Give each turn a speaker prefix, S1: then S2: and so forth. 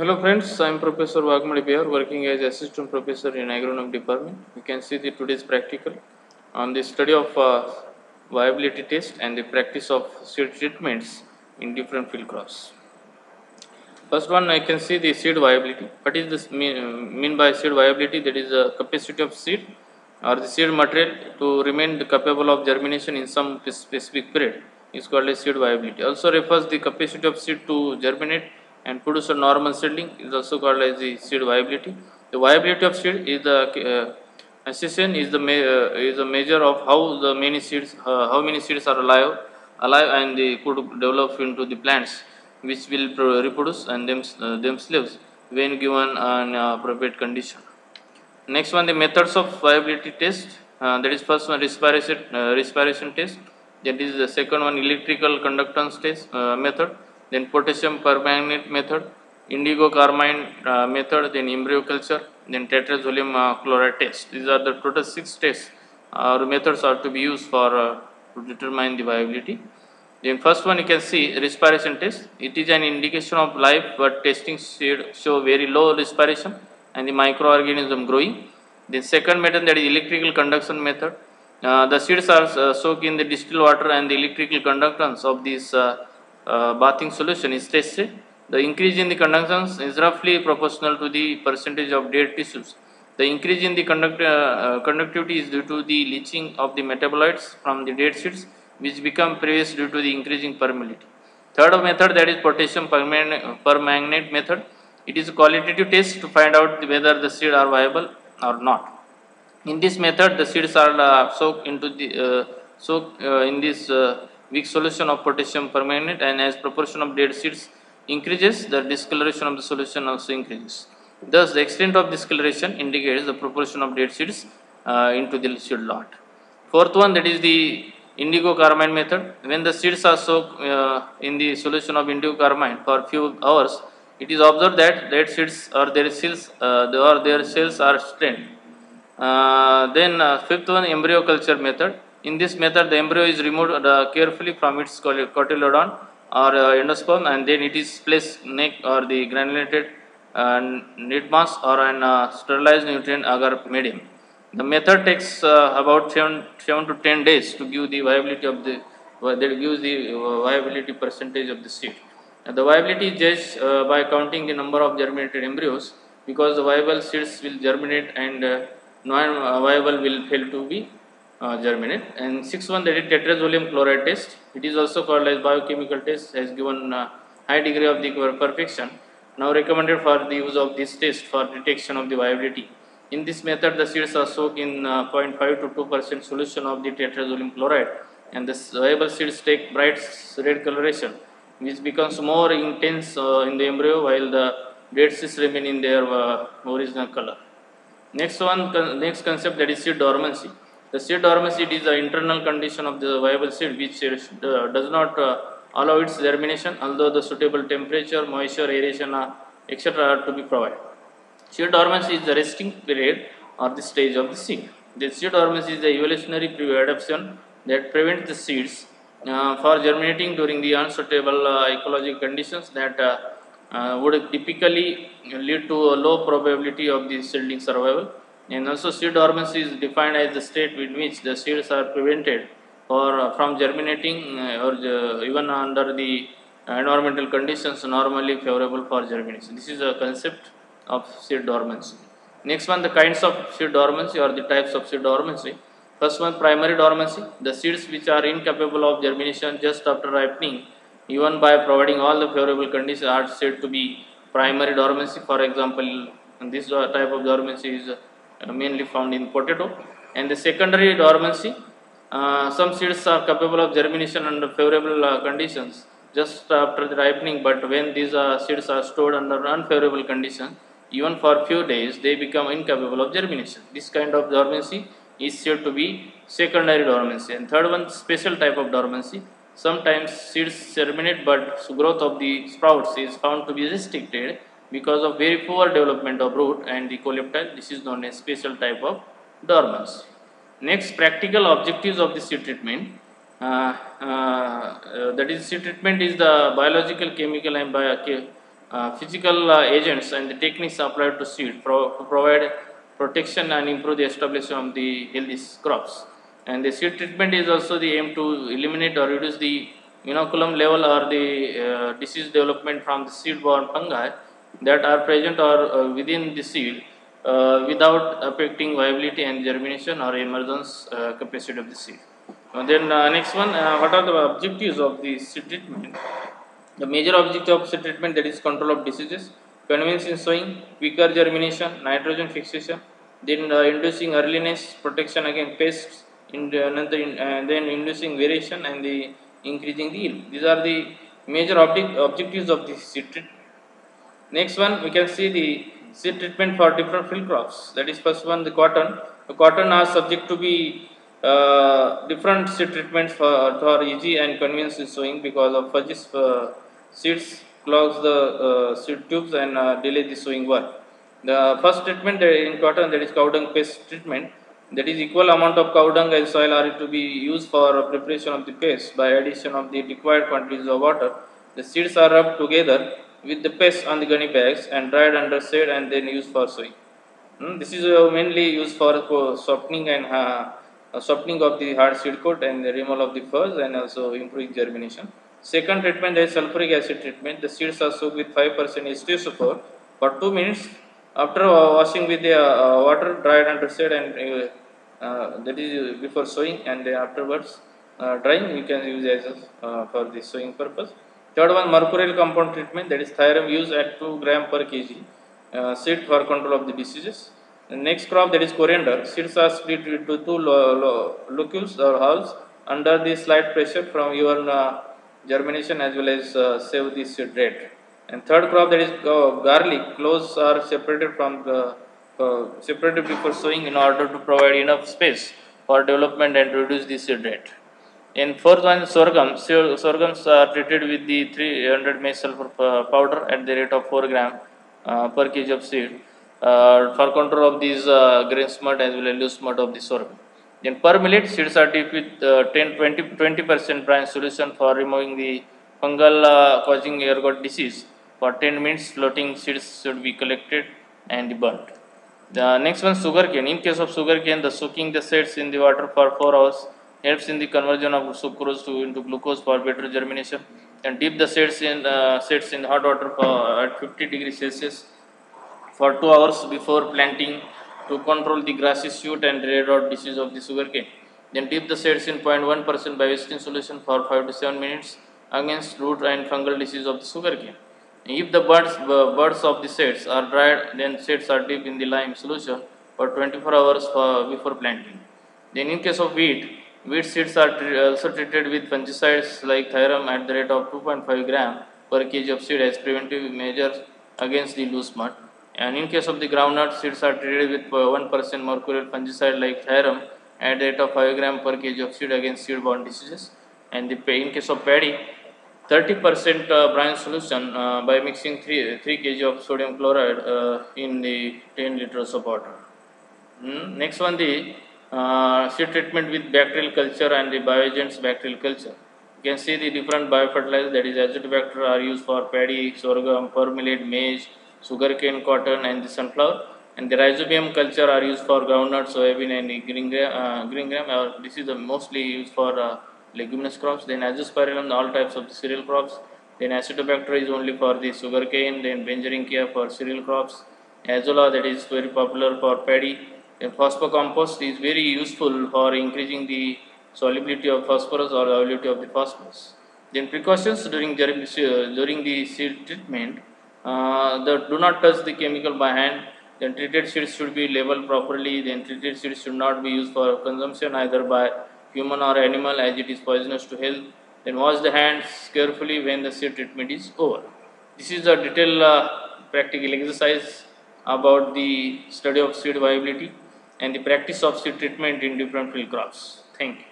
S1: Hello friends, I am Professor Vagmadi here, working as Assistant Professor in Agronomic Department. You can see the today's practical on the study of viability test and the practice of seed treatments in different field crops. First one, I can see the seed viability. What is this mean by seed viability? That is the capacity of seed or the seed material to remain capable of germination in some specific period is called as seed viability. Also refers the capacity of seed to germinate and produce a normal seedling is also called as the seed viability. The viability of seed is the accession is the measure of how many seeds are alive and they could develop into the plants which will reproduce and themselves when given an appropriate condition. Next one, the methods of viability test. That is first one respiration test. That is the second one, electrical conductance test method. Then potassium permanganate method, indigo carmine method. Then embryo culture. Then tetrazolium chloride test. These are the total 6 tests or methods are to be used for to determine the viability. Then first one you can see respiration test. It is an indication of life, but testing show very low respiration and the microorganism growing. The second method, that is electrical conduction method. The seeds are soaked in the distilled water and the electrical conductance of this bathing solution is tested. The increase in the conductance is roughly proportional to the percentage of dead tissues. The increase in the conductivity is due to the leaching of the metabolites from the dead seeds, which become previous due to the increasing permeability. Third method, that is potassium permanganate method. It is a qualitative test to find out whether the seeds are viable or not. In this method, the seeds are soaked in this weak solution of potassium permanganate, and as proportion of dead seeds increases, the discoloration of the solution also increases. Thus, the extent of discoloration indicates the proportion of dead seeds into the seed lot. Fourth one, that is the indigo carmine method. When the seeds are soaked in the solution of indigo carmine for few hours, it is observed that dead seeds or their cells are strained. Then fifth one, embryo culture method. In this method, the embryo is removed carefully from its cotyledon or endosperm, and then it is placed neck or the granulated knit mass or an sterilized nutrient agar medium. The method takes about 7 to 10 days to give the viability of the that gives the viability percentage of the seed. The viability is judged by counting the number of germinated embryos, because the viable seeds will germinate and non-viable will fail to be germinate. And sixth one, that is tetrazolium chloride test. It is also called as biochemical test, has given high degree of the perfection. Now recommended for the use of this test for detection of the viability. In this method, the seeds are soaked in 0.5 to 2% solution of the tetrazolium chloride, and the viable seeds take bright red coloration, which becomes more intense in the embryo, while the dead seeds remain in their original color. Next concept, that is seed dormancy. The seed dormancy is the internal condition of the viable seed which does not allow its germination, although the suitable temperature, moisture, aeration, etc. are to be provided. Seed dormancy is the resting period or the stage of the seed. The seed dormancy is the evolutionary adaptation that prevents the seeds for germinating during the unsuitable ecological conditions that would typically lead to a low probability of the seedling survival. And also, seed dormancy is defined as the state in which the seeds are prevented from germinating or even under the environmental conditions normally favorable for germination. This is a concept of seed dormancy. Next one, the kinds of seed dormancy or the types of seed dormancy. First one, primary dormancy. The seeds which are incapable of germination just after ripening, even by providing all the favorable conditions, are said to be primary dormancy. For example, this type of dormancy is mainly found in potato. And the secondary dormancy, some seeds are capable of germination under favorable conditions just after the ripening, but when these seeds are stored under unfavorable conditions, even for few days, they become incapable of germination. This kind of dormancy is said to be secondary dormancy. And third one, special type of dormancy. Sometimes seeds germinate, but growth of the sprouts is found to be restricted because of very poor development of root and the coleoptile. This is known as special type of dormancy. Next, practical objectives of the seed treatment. That is, seed treatment is the biological, chemical, and physical agents and the techniques applied to seed to provide protection and improve the establishment of the healthy crops. And the seed treatment is also the aim to eliminate or reduce the inoculum level or the disease development from the seed-borne fungi that are present or within the seed without affecting viability and germination or emergence capacity of the seed. Next one, what are the objectives of the seed treatment? The major objective of seed treatment, that is control of diseases, convenience in sowing, quicker germination, nitrogen fixation, then inducing earliness, protection against pests, then inducing variation and the increasing the yield. These are the major objectives of the seed treatment. Next one, we can see the seed treatment for different field crops. That is first one, the cotton. The cotton are subject to be different seed treatments for easy and convenience in sowing because of fuzzy seeds clogs the seed tubes and delay the sowing work. The first treatment in cotton, that is cow dung paste treatment, that is equal amount of cow dung and soil are to be used for preparation of the paste by addition of the required quantities of water. The seeds are rubbed together with the paste on the gunny bags and dried under shade and then used for sowing. This is mainly used for softening and softening of the hard seed coat and the removal of the fuzz and also improving germination. Second treatment is sulfuric acid treatment. The seeds are soaked with 5% H2SO4 for 2 minutes. After washing with the water, dried under shade and that is before sowing, and afterwards drying you can use as for the sowing purpose. Third one, mercurial compound treatment, that is Thyram used at 2 gram per kg seed for control of the diseases. The next crop, that is coriander. Seeds are split into two locules or hulls under the slight pressure from your germination as well as save the seed rate. And third crop, that is garlic. Cloves are separated from the separated before sowing in order to provide enough space for development and reduce the seed rate. In fourth one, sorghum. Sorghums are treated with the 300 mg sulfur powder at the rate of 4 gram per kg of seed for control of these grain smut as well as loose smut of the sorghum. Then per millet, seeds are dipped with 20% brine solution for removing the fungal causing ergot disease. For 10 minutes, floating seeds should be collected and burnt. The next one, sugarcane. In case of sugarcane, the soaking the seeds in the water for 4 hours helps in the conversion of sucrose into glucose for better germination. And dip the seeds in hot water at 50 degrees Celsius for 2 hours before planting to control the grassy shoot and red rot disease of the sugarcane. Then dip the seeds in 0.1% Bivestin solution for 5 to 7 minutes against root and fungal disease of the sugarcane. If the buds of the seeds are dried, then seeds are dipped in the lime solution for 24 hours before planting. Then in case of wheat seeds are also treated with fungicides like Thyram at the rate of 2.5 gram per kg of seed as preventive measures against the loose mud. And in case of the groundnut, seeds are treated with 1% mercurial fungicide like Thyram at the rate of 5 gram per kg of seed against seed-borne diseases. And in case of paddy, 30% brine solution by mixing 3 kg of sodium chloride in the 10 liters of water. Next one, the seed treatment with bacterial culture and the bioagents bacterial culture. You can see the different biofertilizers, that is azotobacter are used for paddy, sorghum, pearl millet, maize, sugarcane, cotton and the sunflower. And the rhizobium culture are used for groundnut, soybean and green gram. This is the mostly used for leguminous crops. Then azospirillum, all types of the cereal crops. Then acetobacter is only for the sugarcane. Then Benjeringia for cereal crops. Azolla, that is very popular for paddy. Then phosphocompost is very useful for increasing the solubility of phosphorus or availability of the phosphorus. Then precautions during the seed treatment. Do not touch the chemical by hand. Then treated seeds should be labeled properly. Then treated seeds should not be used for consumption either by human or animal as it is poisonous to health. Then wash the hands carefully when the seed treatment is over. This is a detailed practical exercise about the study of seed viability and the practice of seed treatment in different field crops. Thank you.